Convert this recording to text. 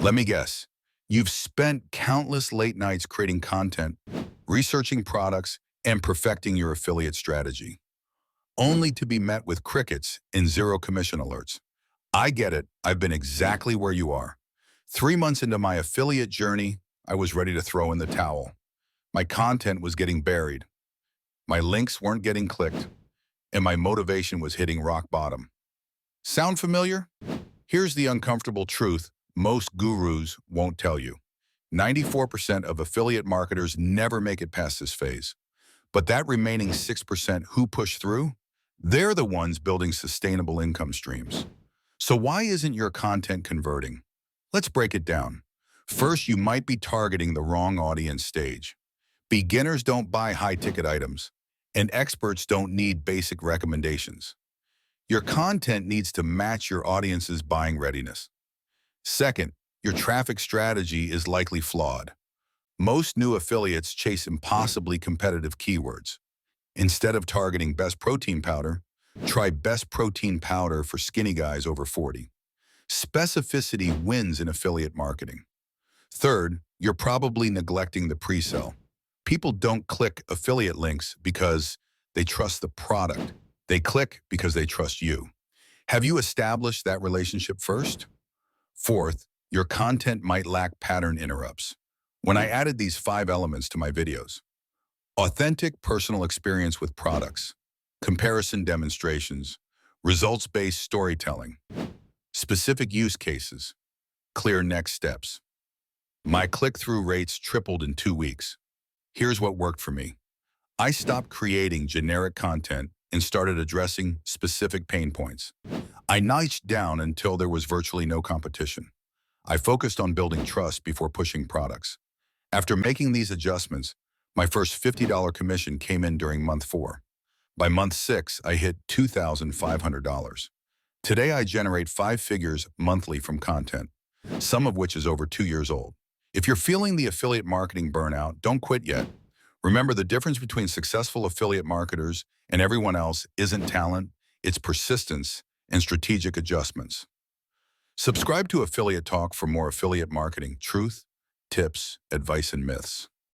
Let me guess. You've spent countless late nights creating content, researching products, and perfecting your affiliate strategy, only to be met with crickets and zero commission alerts. I get it. I've been exactly where you are. 3 months into my affiliate journey, I was ready to throw in the towel. My content was getting buried. My links weren't getting clicked, and my motivation was hitting rock bottom. Sound familiar? Here's the uncomfortable truth most gurus won't tell you. 94% of affiliate marketers never make it past this phase. But that remaining 6% who push through, they're the ones building sustainable income streams. So why isn't your content converting? Let's break it down. First, you might be targeting the wrong audience stage. Beginners don't buy high-ticket items, and experts don't need basic recommendations. Your content needs to match your audience's buying readiness. Second, your traffic strategy is likely flawed. Most new affiliates chase impossibly competitive keywords. Instead of targeting best protein powder, try best protein powder for skinny guys over 40. Specificity wins in affiliate marketing. Third, you're probably neglecting the pre-sell. People don't click affiliate links because they trust the product. They click because they trust you. Have you established that relationship first? Fourth, your content might lack pattern interrupts. When I added these 5 elements to my videos, authentic personal experience with products, comparison demonstrations, results-based storytelling, specific use cases, clear next steps. My click-through rates tripled in 2 weeks. Here's what worked for me. I stopped creating generic content and started addressing specific pain points. I niched down until there was virtually no competition. I focused on building trust before pushing products. After making these adjustments, my first $50 commission came in during month 4. By month 6, I hit $2,500. Today, I generate 5 figures monthly from content, some of which is over 2 years old. If you're feeling the affiliate marketing burnout, don't quit yet. Remember, the difference between successful affiliate marketers and everyone else isn't talent, it's persistence and strategic adjustments. Subscribe to Affiliate Talk for more affiliate marketing truth, tips, advice, and myths.